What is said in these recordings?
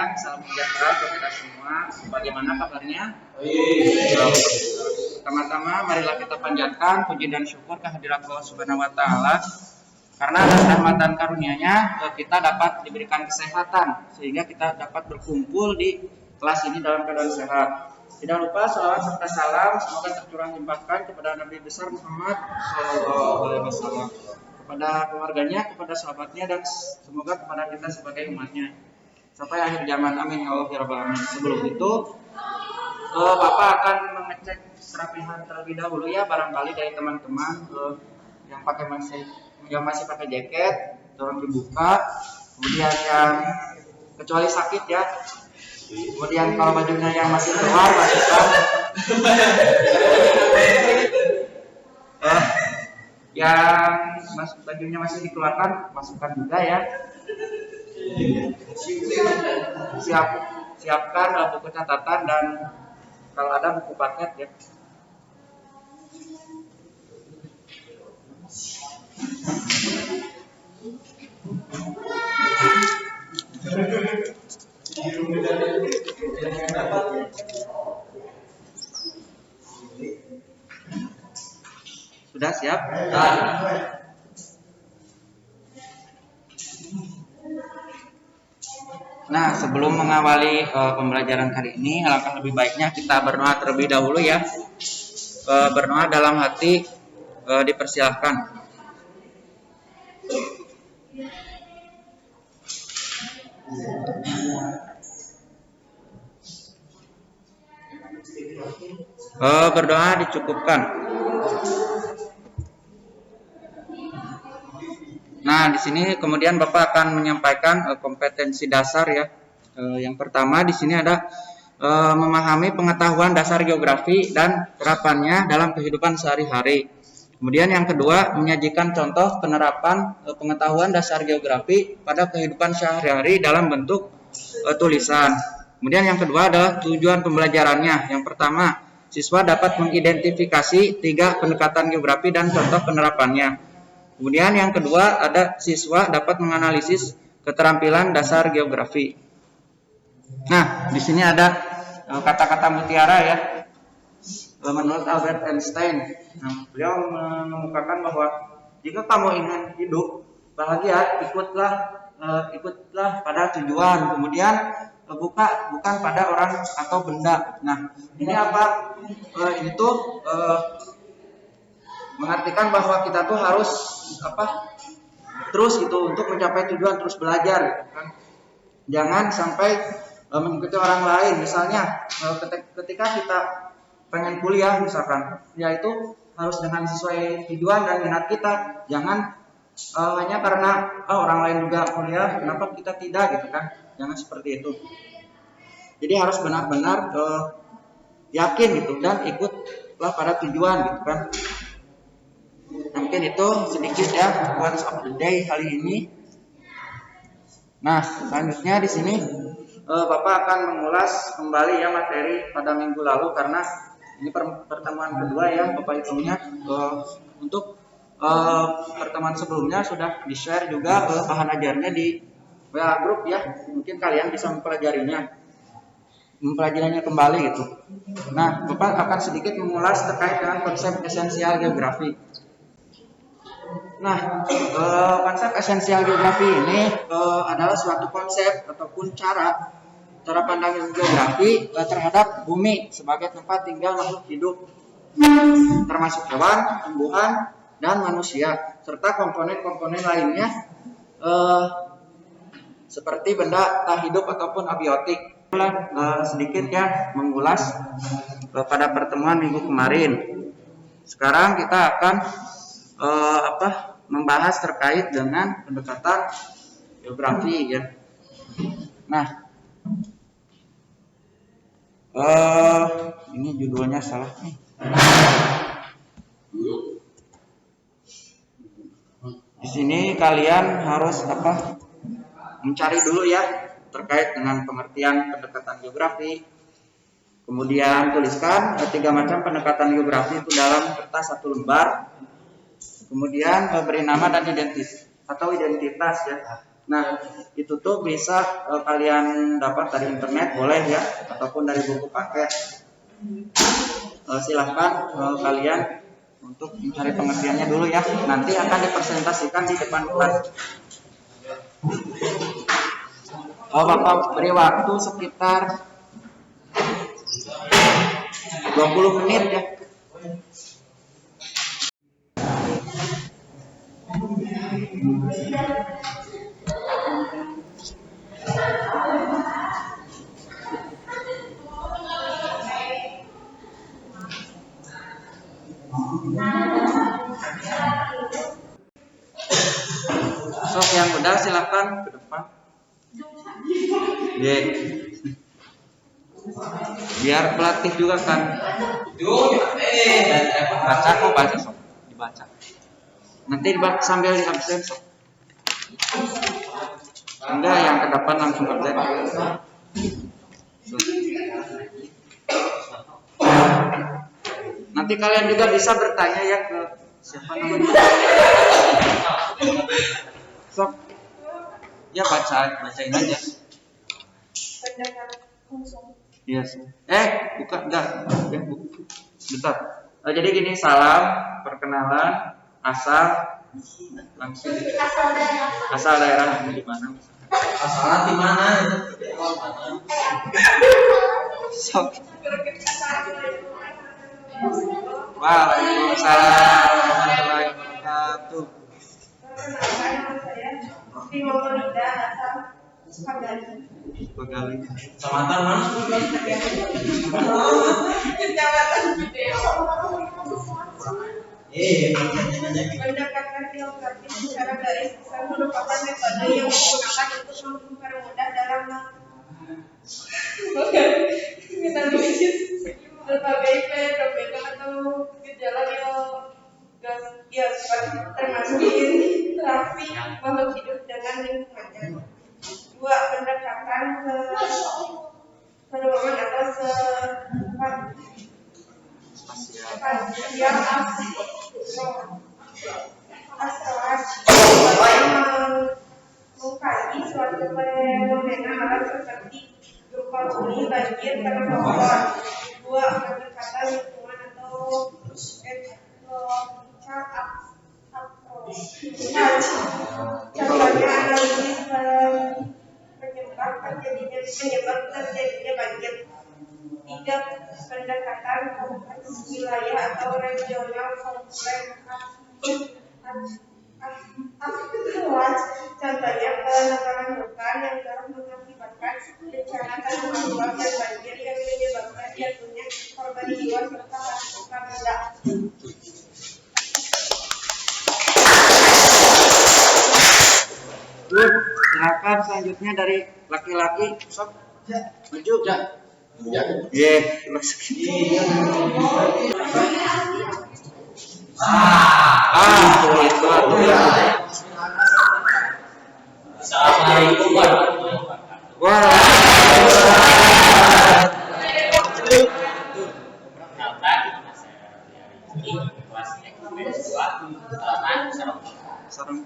sekalian, salam sejahtera untuk kita semua. Bagaimana kabarnya? Pertama-tama marilah kita panjatkan puji dan syukur kehadirat Allah Subhanahu wa taala karena atas rahmat dan karunia-Nya kita dapat diberikan kesehatan sehingga kita dapat berkumpul di kelas ini dalam keadaan sehat. Tidak lupa salawat serta salam semoga tercurah limpahkan kepada Nabi besar Muhammad SAW, kepada keluarganya, kepada sahabatnya, dan semoga kepada kita sebagai umatnya sampai akhir zaman. Amin ya Allah ya rabbal alamin. Sebelum itu Bapak akan mengecek kerapihan terlebih dahulu ya, barangkali dari teman-teman yang masih pakai jaket tolong dibuka, kemudian yang kecuali sakit ya, kemudian kalau bajunya yang masih keluar masukkan, yang bajunya masih dikeluarkan masukkan juga ya. Siapkan buku catatan dan kalau ada buku paket ya. Sudah siap? Nah, sebelum mengawali pembelajaran kali ini, alangkah lebih baiknya kita berdoa terlebih dahulu ya. Berdoa dalam hati dipersilahkan. Berdoa dicukupkan. Nah, di sini kemudian Bapak akan menyampaikan kompetensi dasar ya. Yang pertama di sini ada memahami pengetahuan dasar geografi dan terapannya dalam kehidupan sehari-hari. Kemudian yang kedua menyajikan contoh penerapan pengetahuan dasar geografi pada kehidupan sehari-hari dalam bentuk tulisan. Kemudian yang kedua adalah tujuan pembelajarannya. Yang pertama, siswa dapat mengidentifikasi 3 pendekatan geografi dan contoh penerapannya. Kemudian yang kedua ada siswa dapat menganalisis keterampilan dasar geografi. Nah, di sini ada kata-kata mutiara ya. Menurut Albert Einstein, beliau mengemukakan bahwa jika kamu ingin hidup bahagia, ikutlah pada tujuan. Kemudian bukan pada orang atau benda. Nah, ini apa? Itu mengartikan bahwa kita tuh harus terus itu untuk mencapai tujuan, terus belajar kan. Jangan sampai mengikuti orang lain. Misalnya ketika kita pengen kuliah misalkan, ya itu harus dengan sesuai tujuan dan minat kita. Jangan hanya karena orang lain juga kuliah, kenapa kita tidak gitu kan. Jangan seperti itu. Jadi harus benar-benar yakin gitu dan ikutlah pada tujuan gitu kan. Mungkin itu sedikit ya words of the day kali ini. Nah, selanjutnya di sini Bapak akan mengulas kembali ya materi pada minggu lalu karena ini pertemuan kedua ya Bapak hitungnya. Untuk pertemuan sebelumnya sudah di-share juga bahan ajarnya di WA group ya. Mungkin kalian bisa mempelajarinya kembali gitu. Nah, Bapak akan sedikit mengulas terkait dengan konsep esensial geografi. Nah, konsep esensial geografi ini adalah suatu konsep ataupun cara pandang geografi terhadap bumi sebagai tempat tinggal makhluk hidup, termasuk hewan, tumbuhan, dan manusia, serta komponen-komponen lainnya seperti benda tak hidup ataupun abiotik. Sedikit ya mengulas pada pertemuan minggu kemarin. Sekarang kita akan membahas terkait dengan pendekatan geografi ya. Nah, ini judulnya salah nih. Di sini kalian harus mencari dulu ya terkait dengan pengertian pendekatan geografi. Kemudian tuliskan 3 macam pendekatan geografi itu dalam kertas 1 lembar. Kemudian beri nama dan identitas ya. Nah, itu tuh bisa kalian dapat dari internet boleh ya, ataupun dari buku paket. Silahkan kalian untuk mencari pengertiannya dulu ya. Nanti akan dipresentasikan di depan kelas. Bapak beri waktu sekitar 20 menit ya. Sok yang udah silakan ke depan. Ye. Biar pelatih juga kan. Baca kok baca sok. Dibaca. Nanti sambil di absen sok. Enggak yang ke depan langsung absen. Nanti kalian juga bisa bertanya ya ke siapa namanya. Sok. Ya bacain aja. Yes. Buka enggak. Ya, bentar. Jadi gini, salam, perkenalan, asal, langsung. Asal daerah di mana? Asalnya di mana? Sok. Waalaikumsalam warahmatullahi wabarakatuh. Pegali. Kecamatan mana? Pendekatan geografis secara garis besar merupakan metode yang digunakan untuk mempermudah dalam menganalisis berbagai fenomena atau gejala geografis termasuk interaksi makhluk hidup dengan lingkungannya. Dua, pendekatan perubahan atau yang mengkaji suatu fenomena alam seperti gempa bumi, banjir, tanah longsor. Dua, pendekatan lingkungan atau contohnya analisis penyebab terjadinya banjir. Tiga, pendekatan kompleks wilayah atau regional kompleks contohnya penangkaran hutan yang telah mengakibatkan bencana tanah longsor dan banjir yang menyebabkan jatuhnya korban jiwa serta luka benda. Good. Silakan selanjutnya dari laki-laki. Sok. Maju. Itu ya. Assalamualaikum warahmatullahi wabarakatuh. Perkenalkan, nama saya Rizky, kelas XPS 2, halaman Sarong.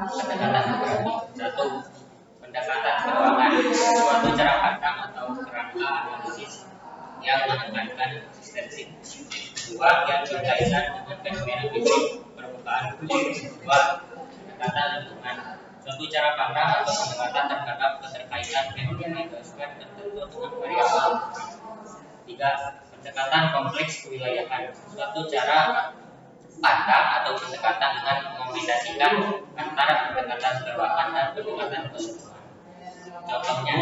Pendekatan geografi. 1. Pendekatan keuangan, suatu cara pandang atau kerangka analisis yang menekankan eksistensi. 2. Yang berkaitan dengan fenomena fisik permukaan bumi. 2. Pendekatan lingkungan, suatu cara pandang atau pendekatan terhadap keterkaitan fenomena geosfer tertentu dengan variabel. 3. Pendekatan kompleks kewilayahan, suatu cara pandang atau pendekatan dengan mengombinasikan antara pendekatan keuangan dan pendekatan keseluruhan. Contohnya,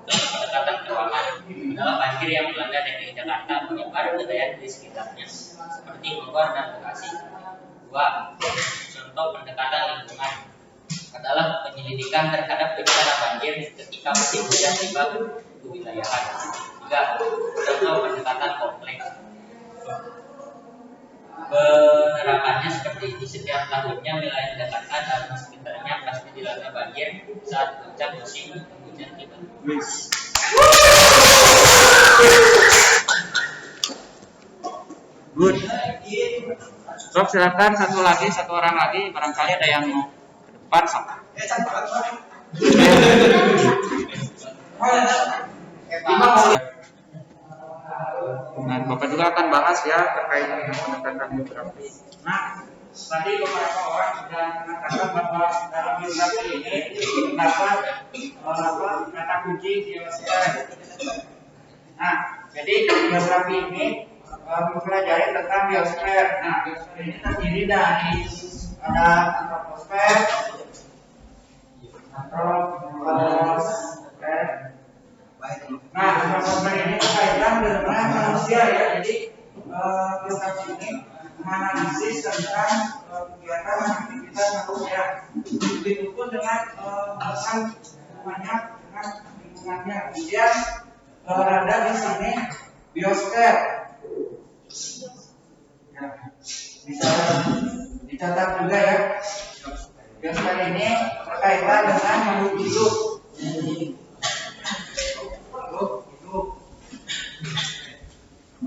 pendekatan keuangan adalah banjir yang melanda DKI Jakarta menyebar ke daerah di sekitarnya, seperti Bogor dan Bekasi. 2. Contoh pendekatan lingkungan adalah penyelidikan terhadap bencana banjir ketika musim hujan tiba ke wilayahan. 3. Contoh pendekatan kompleks. Penerapannya seperti ini, setiap tahunnya wilayah Jakarta dan sekitarnya pasti dilanda banjir saat puncak musim hujan tiba. Good. Sok silakan satu orang lagi barangkali ada yang mau ke depan sama. Nah, Bapak juga akan bahas ya terkait dengan pendekatan biografi. Nah, tadi beberapa orang sudah mengatakan bahwa dalam biografi ini terdapat kata kunci biosfer. Nah, jadi biografi ini mempelajari tentang biosfer. Nah, biosfer ini terdiri dari ada antroposfer, nah, antroposfer ini berkaitan dengan manusia ya. Jadi biografi ini menganalisis tentang kegiatan aktivitas manusia. Begitupun dengan hubungannya dengan lingkungannya. Kemudian ada di sini biosfer. Ya, bisa dicatat juga ya. Biosfer ini berkaitan dengan makhluk hidup.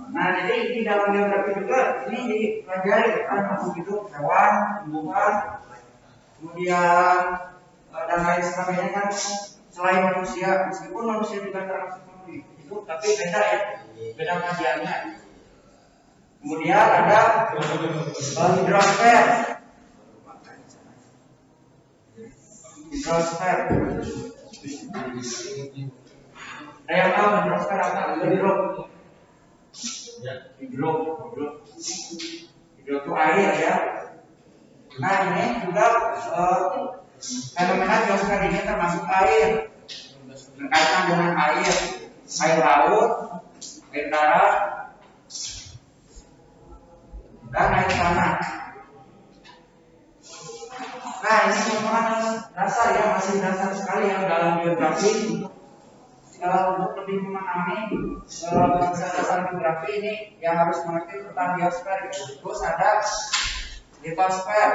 Nah, jadi di dalam biografi juga ini dipelajari tentang makhluk hidup, hewan, tumbuhan, kemudian dan lain sebagainya kan selain manusia, meskipun manusia juga termasuk makhluk hidup, tapi beda ya, beda kajiannya. Kemudian ada hidrosfer. Hidrosfer. Ada yang tahu hidrosfer apa? Hidro itu air ya. Nah, ini juga fenomena biosfer ini termasuk air, berkaitan dengan air laut, air darat, dan air tanah. Nah, ini merupakan dasar ya, masih dasar sekali yang dalam biografi. Untuk lebih memahami dasar biografi ini yang harus mengerti tentang biosfer. Terus ada litosfer.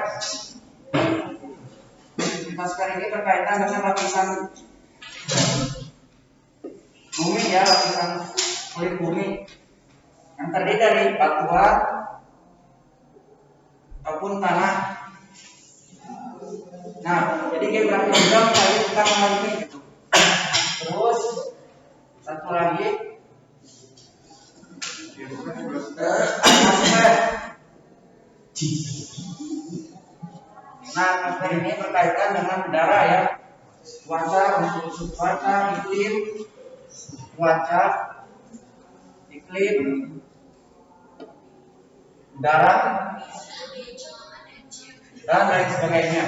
Litosfer ini berkaitan dengan lapisan bumi ya, lapisan kulit bumi yang terdiri dari batuan ataupun tanah. Nah, jadi geografi juga mengkaji tentang hal ini gitu. Terus satu lagi atmosfer. Nah, atmosfer ini berkaitan dengan udara ya, cuaca, unsur cuaca, iklim, udara, dan lain sebagainya.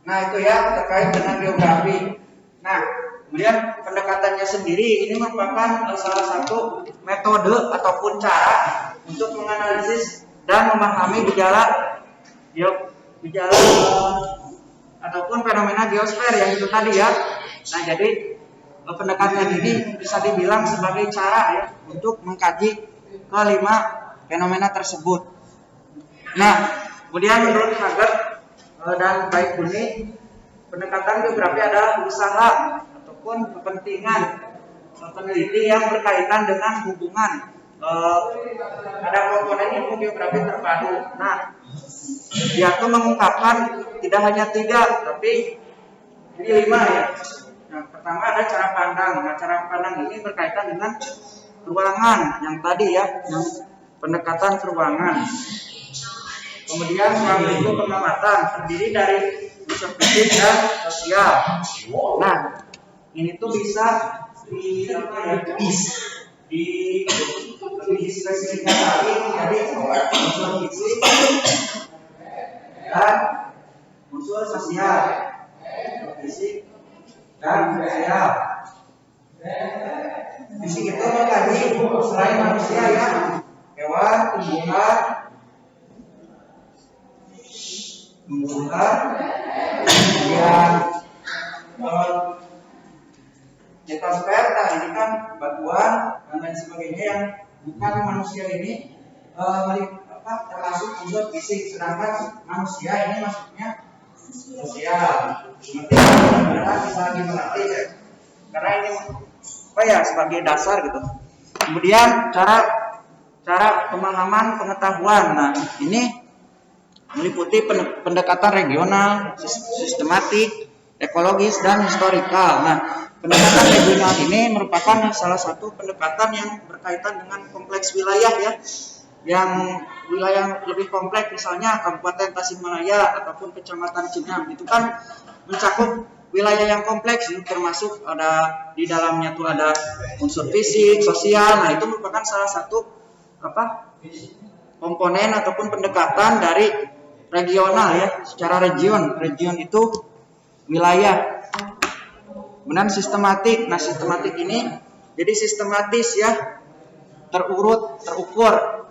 Nah, itu ya terkait dengan biografi. Nah, kemudian pendekatannya sendiri ini merupakan salah satu metode ataupun cara untuk menganalisis dan memahami gejala ataupun fenomena biosfer yang itu tadi ya. Nah, jadi pendekatan ini bisa dibilang sebagai cara ya untuk mengkaji kelima fenomena tersebut. Nah, kemudian menurut Haggard dan Baikuni, pendekatan biografi adalah usaha ataupun kepentingan peneliti yang berkaitan dengan hubungan ada komponen ilmu biografi terpadu. Nah, dia itu mengungkapkan tidak hanya 3, tapi ini 5 ya. Nah, pertama ada cara pandang. Nah, cara pandang ini berkaitan dengan ruangan yang tadi ya, yang pendekatan ruangan. Kemudian ruang lingkup pengamatan terdiri dari unsur fisik dan sosial. Nah, ini tuh bisa dispesifikkan lagi menjadi unsur fisik dan unsur sosial. Fisik dan sosial. Fisik itu mengkaji selain manusia ya, hewan, tumbuhan, kemudian litosfer, nah ini kan batuan dan lain sebagainya yang bukan manusia ini termasuk unsur fisik, sedangkan manusia ini maksudnya sosial. Nanti bisa dimengerti ya, karena ini sebagai dasar gitu. Kemudian cara pemahaman pengetahuan. Nah, ini meliputi pendekatan regional, sistematik, ekologis, dan historikal. Nah, pendekatan regional ini merupakan salah satu pendekatan yang berkaitan dengan kompleks wilayah ya. Yang wilayah lebih kompleks, misalnya Kabupaten Tasikmalaya ataupun Kecamatan Cinang, itu kan mencakup wilayah yang kompleks, termasuk ada di dalamnya tuh ada unsur fisik, sosial. Nah, itu merupakan salah satu komponen ataupun pendekatan dari regional ya, secara region itu wilayah. Kemudian sistematik. Nah, sistematik ini jadi sistematis ya, terurut, terukur.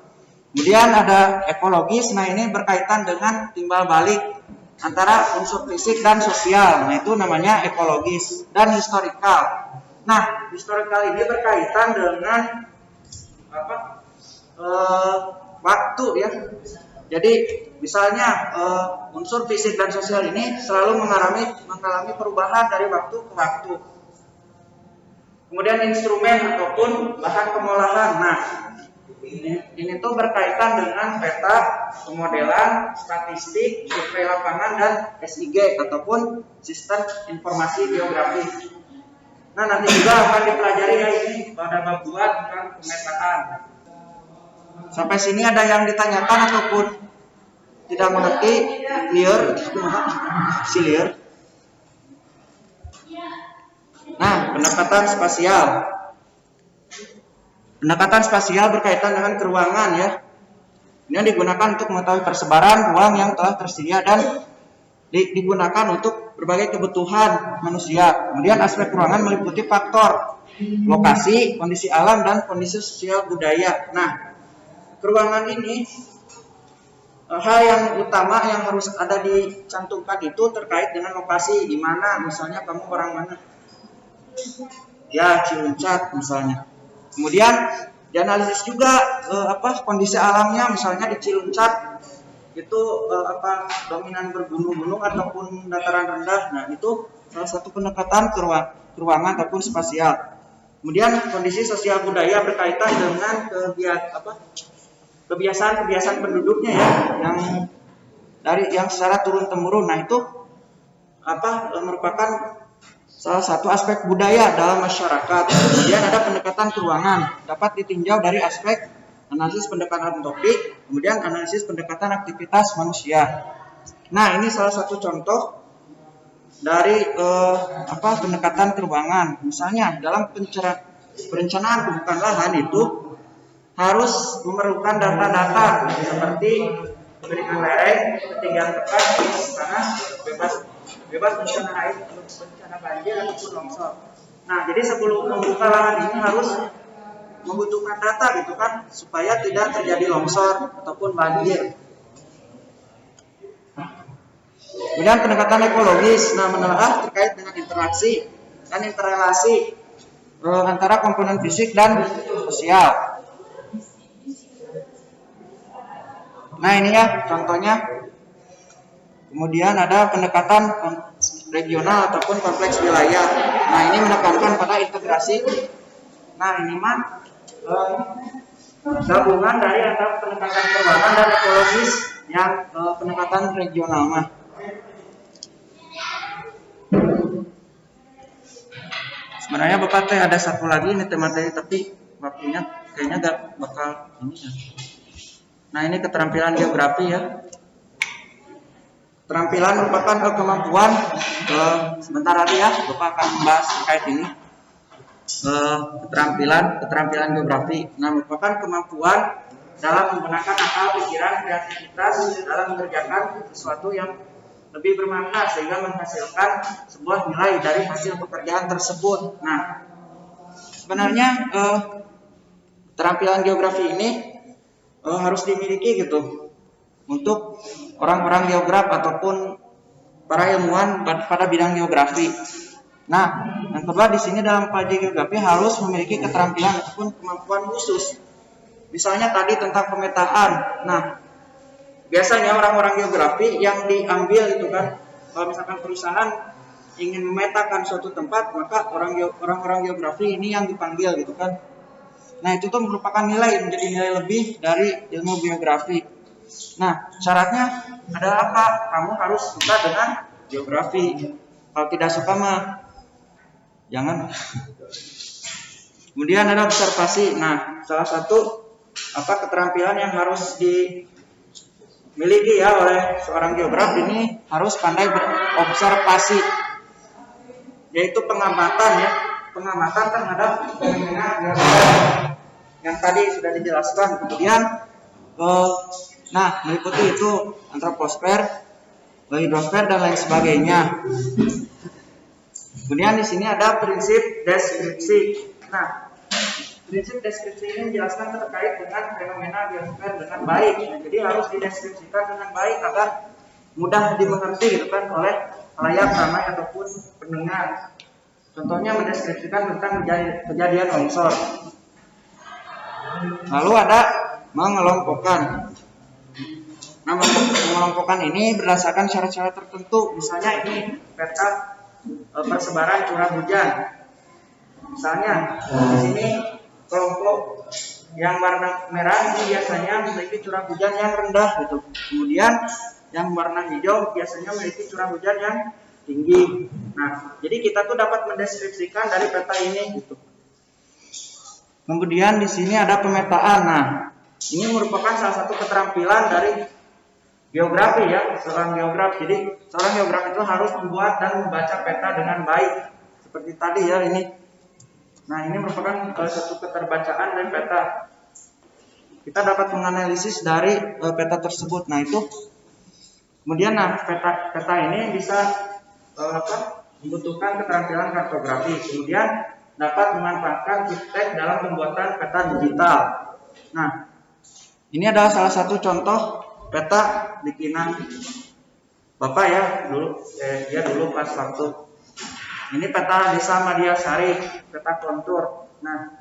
Kemudian ada ekologis. Nah, ini berkaitan dengan timbal balik antara unsur fisik dan sosial. Nah, itu namanya ekologis. Dan historikal. Nah, historikal ini berkaitan dengan waktu ya. Jadi misalnya unsur fisik dan sosial ini selalu mengalami perubahan dari waktu ke waktu. Kemudian instrumen ataupun bahan pengolahan. Nah, ini tuh berkaitan dengan peta, pemodelan, statistik, survei lapangan, dan SIG ataupun sistem informasi geografi. Nah, nanti juga akan dipelajari ya ini pada bab 2 tentang pemetaan. Sampai sini ada yang ditanyakan ataupun tidak mengerti? Clear? Clear? Nah, pendekatan spasial. Pendekatan spasial berkaitan dengan keruangan ya. Ini digunakan untuk mengetahui persebaran ruang yang telah tersedia dan digunakan untuk berbagai kebutuhan manusia. Kemudian aspek ruangan meliputi faktor lokasi, kondisi alam, dan kondisi sosial budaya. Nah, keruangan ini hal yang utama yang harus ada dicantumkan itu terkait dengan lokasi, di mana misalnya kamu orang mana? Ya, Ciluncat misalnya. Kemudian dianalisis juga kondisi alamnya, misalnya di Ciluncat itu dominan bergunung-gunung ataupun dataran rendah. Nah, itu salah satu pendekatan keruangan ataupun spasial. Kemudian kondisi sosial budaya berkaitan dengan kebiasaan penduduknya ya, yang secara turun temurun. Nah, itu merupakan salah satu aspek budaya dalam masyarakat. Kemudian ada pendekatan keruangan, dapat ditinjau dari aspek analisis pendekatan topik, kemudian analisis pendekatan aktivitas manusia. Nah, ini salah satu contoh dari pendekatan keruangan. Misalnya dalam perencanaan pembukaan lahan itu harus memerlukan data-data seperti berikan lereng, ketinggian tepat, tanah, bebas bencana air, bencana banjir ataupun longsor. Nah, jadi sebelum membuka lahan ini harus membutuhkan data gitu kan, supaya tidak terjadi longsor ataupun banjir. Kemudian pendekatan ekologis, nah menelaah terkait dengan interaksi dan interrelasi antara komponen fisik dan sosial. Nah, ini ya contohnya. Kemudian ada pendekatan regional ataupun kompleks wilayah. Nah, ini menekankan pada integrasi. Nah, ini mah gabungan dari antara pendekatan keruangan dan ekologis yang pendekatan regional mah. Sebenarnya Bapak teh ada satu lagi ini materi, tapi waktunya kayaknya gak bakal ini ya. Nah, ini keterampilan geografi ya. Keterampilan merupakan kemampuan, sebentar lagi ya Bapak akan membahas terkait ini. Keterampilan geografi. Nah, merupakan kemampuan dalam menggunakan akal, pikiran, kreativitas dalam mengerjakan sesuatu yang lebih bermakna sehingga menghasilkan sebuah nilai dari hasil pekerjaan tersebut. Nah, sebenarnya keterampilan geografi ini harus dimiliki gitu untuk orang-orang geograf ataupun para ilmuwan pada bidang geografi. Nah, yang kedua di sini dalam pelajaran geografi harus memiliki keterampilan ataupun kemampuan khusus. Misalnya tadi tentang pemetaan. Nah, biasanya orang-orang geografi yang diambil itu kan, kalau misalkan perusahaan ingin memetakan suatu tempat, maka orang-orang geografi ini yang dipanggil gitu kan. Nah, itu tuh merupakan menjadi nilai lebih dari ilmu geografi. Nah, syaratnya adalah apa? Kamu harus suka dengan geografi. Kalau tidak suka mah jangan. Kemudian ada observasi. Nah, salah satu keterampilan yang harus dimiliki ya oleh seorang geograf ini harus pandai berobservasi, yaitu pengamatan ya, pengamatan terhadap fenomena geografis yang tadi sudah dijelaskan. Kemudian meliputi itu antroposfer, hidrosfer dan lain sebagainya. Kemudian di sini ada prinsip deskripsi. Nah, prinsip deskripsi ini menjelaskan terkait dengan fenomena geosfer dengan baik. Nah, jadi harus dideskripsikan dengan baik agar mudah dimengerti gitu kan oleh halayak ramai ataupun pendengar. Contohnya mendeskripsikan tentang kejadian longsor. Lalu ada mengelompokkan. Nah, mengelompokkan ini berdasarkan syarat-syarat tertentu. Misalnya ini peta persebaran curah hujan. Misalnya di sini kelompok yang warna merah ini biasanya memiliki curah hujan yang rendah gitu. Kemudian yang warna hijau biasanya memiliki curah hujan yang tinggi. Nah, jadi kita tuh dapat mendeskripsikan dari peta ini gitu. Kemudian di sini ada pemetaan. Nah, ini merupakan salah satu keterampilan dari geografi ya, seorang geograf. Jadi seorang geograf itu harus membuat dan membaca peta dengan baik. Seperti tadi ya ini. Nah, ini merupakan satu keterbacaan dari peta. Kita dapat menganalisis dari peta tersebut. Nah, itu kemudian peta ini bisa membutuhkan keterampilan kartografi. Kemudian dapat memanfaatkan Tiptek dalam pembuatan peta digital. Nah, ini adalah salah satu contoh peta bikinan Bapak ya dia dulu pas waktu ini peta Desa Madiasari, peta kontur. Nah,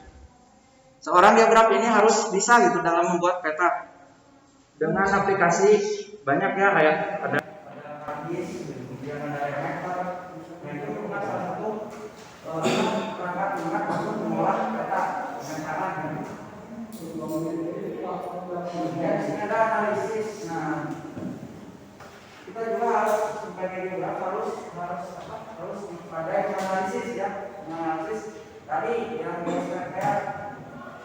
seorang geograf ini harus bisa gitu dalam membuat peta dengan aplikasi banyak ya, kayak ada ArcGIS, kemudian ada Remapper. Nah, itu merupakan salah satu perangkat lunak untuk mengolah peta dengan cara kemudian di sini ada analisis. Nah, kita juga harus sebagai geograf harus pada analisis ya, menganalisis tadi yang kayak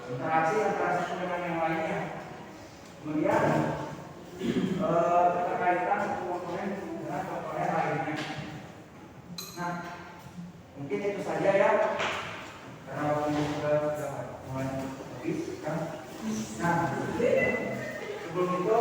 interaksi antara satu dengan yang lainnya. Kemudian keterkaitan satu komponen dengan komponen lainnya. Nah, mungkin itu saja ya, karena waktu sudah mulai habis kan. Nah, sebelum itu